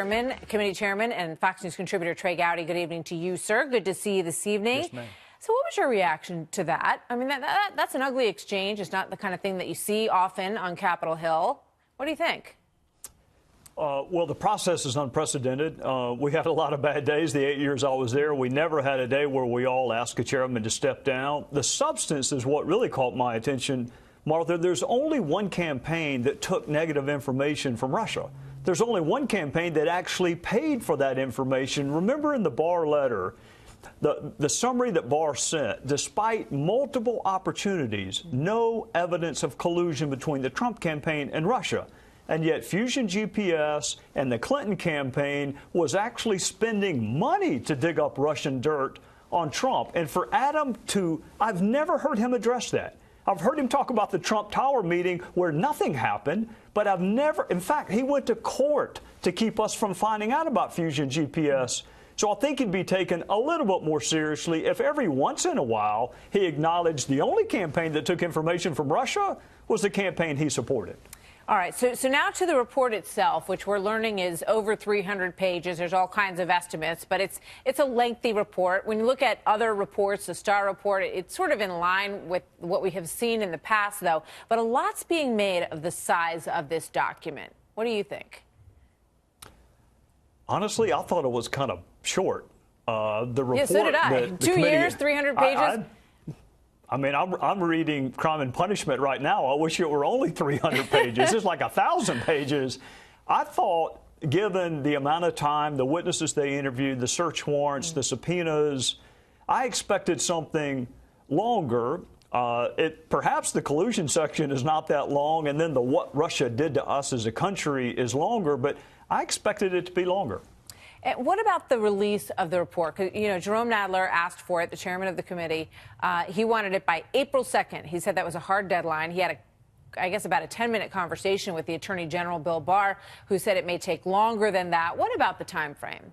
Committee Chairman and Fox News contributor Trey Gowdy. Good evening to you, sir. Good to see you this evening. Yes, ma'am. So what was your reaction to that? I mean, that's an ugly exchange. It's not the kind of thing that you see often on Capitol Hill. What do you think? Well, the process is unprecedented. We had a lot of bad days the 8 years I was there. We never had a day where we all asked a chairman to step down. The substance is what really caught my attention, Martha. There's only one campaign that took negative information from Russia. There's only one campaign that actually paid for that information. Remember in the Barr letter, the summary that Barr sent, despite multiple opportunities, no evidence of collusion between the Trump campaign and Russia. And yet Fusion GPS and the Clinton campaign was actually spending money to dig up Russian dirt on Trump. And for Adam I've never heard him address that. I've heard him talk about the Trump Tower meeting where nothing happened, but I've never, in fact, he went to court to keep us from finding out about Fusion GPS. So I think he'd be taken a little bit more seriously if every once in a while he acknowledged the only campaign that took information from Russia was the campaign he supported. All right, so now to the report itself, which we're learning is over 300 pages. There's all kinds of estimates, but it's a lengthy report. When you look at other reports, the Starr report, it's sort of in line with what we have seen in the past, though. But a lot's being made of the size of this document. What do you think? Honestly, I thought it was kind of short. The report. Yeah, so did I. 2 years, 300 pages. I mean, I'm reading Crime and Punishment right now. I wish it were only 300 pages. It's like 1,000 pages. I thought, given the amount of time, the witnesses they interviewed, the search warrants, the subpoenas, I expected something longer. Perhaps the collusion section is not that long, and then the what Russia did to us as a country is longer, but I expected it to be longer. And what about the release of the report? Because, you know, Jerome Nadler asked for it, the chairman of the committee. He wanted it by April 2nd. He said that was a hard deadline. He had, I guess, about a 10-minute conversation with the Attorney General, Bill Barr, who said it may take longer than that. What about the time frame?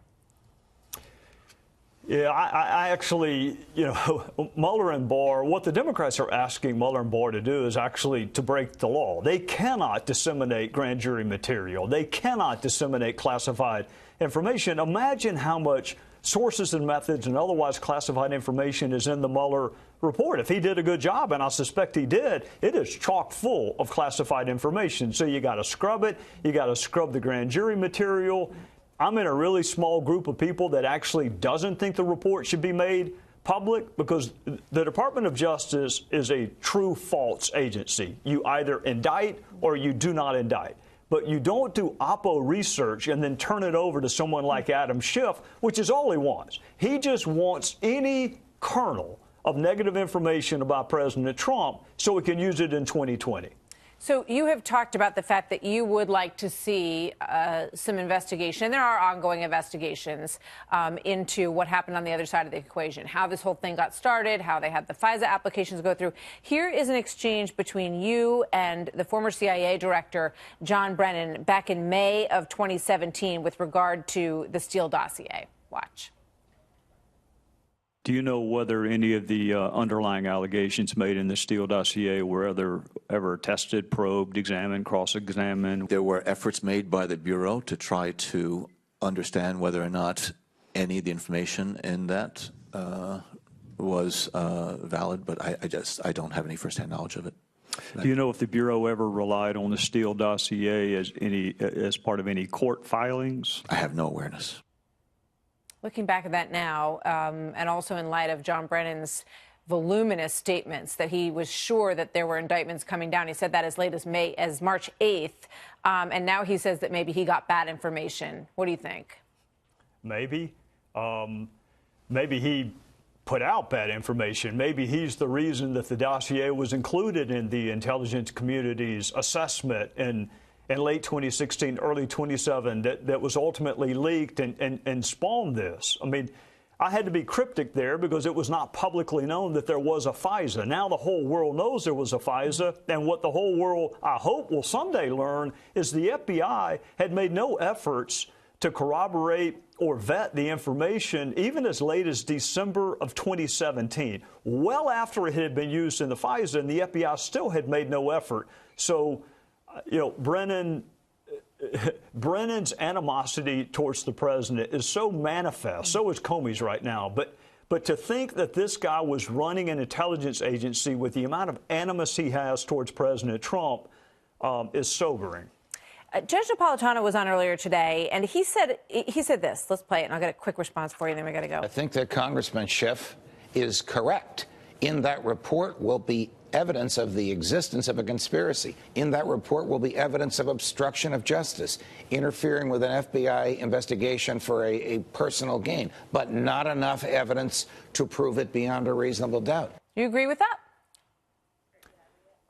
Yeah, I actually, you know, Mueller and Barr, what the Democrats are asking Mueller and Barr to do is actually to break the law. They cannot disseminate grand jury material. They cannot disseminate classified information. Imagine how much sources and methods and otherwise classified information is in the Mueller report. If he did a good job, and I suspect he did, it is chock full of classified information. So you got to scrub it. You got to scrub the grand jury material. I'm in a really small group of people that actually doesn't think the report should be made public because the Department of Justice is a true false agency. You either indict or you do not indict. But you don't do oppo research and then turn it over to someone like Adam Schiff, which is all he wants. He just wants any kernel of negative information about President Trump so he can use it in 2020. So you have talked about the fact that you would like to see some investigation. There are ongoing investigations into what happened on the other side of the equation, how this whole thing got started, how they had the FISA applications go through. Here is an exchange between you and the former CIA director, John Brennan, back in May of 2017 with regard to the Steele dossier. Watch. Do you know whether any of the underlying allegations made in the Steele dossier were ever tested, probed, examined, cross-examined? There were efforts made by the Bureau to try to understand whether or not any of the information in that was valid, but I don't have any firsthand knowledge of it. Do you know if the Bureau ever relied on the Steele dossier as part of any court filings? I have no awareness. Looking back at that now, and also in light of John Brennan's voluminous statements that he was sure that there were indictments coming down. He said that as late as March 8th. And now he says that maybe he got bad information. What do you think? Maybe. Maybe he put out bad information. Maybe he's the reason that the dossier was included in the intelligence community's assessment in late 2016, early 2017, that was ultimately leaked and spawned this. I mean, I had to be cryptic there because it was not publicly known that there was a FISA. Now the whole world knows there was a FISA, and what the whole world, I hope, will someday learn is the FBI had made no efforts to corroborate or vet the information even as late as December of 2017, well after it had been used in the FISA, and the FBI still had made no effort. So, you know, Brennan, Brennan's animosity towards the president is so manifest. So is Comey's right now. But to think that this guy was running an intelligence agency with the amount of animus he has towards President Trump is sobering. Judge Napolitano was on earlier today, and he said this. Let's play it, and I'll get a quick response for you, and then we got to go. I think that Congressman Schiff is correct. In that report will be evidence of the existence of a conspiracy. In that report will be evidence of obstruction of justice, interfering with an FBI investigation for a personal gain, but not enough evidence to prove it beyond a reasonable doubt. Do you agree with that?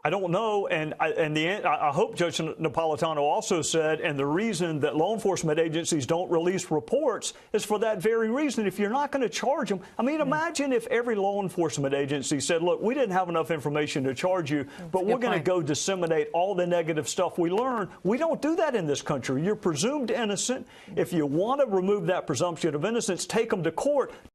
I don't know, and I hope Judge Napolitano also said, and the reason that law enforcement agencies don't release reports is for that very reason. If you're not going to charge them, I mean, imagine if every law enforcement agency said, look, we didn't have enough information to charge you, but we're going to go disseminate all the negative stuff we learn. We don't do that in this country. You're presumed innocent. If you want to remove that presumption of innocence, take them to court.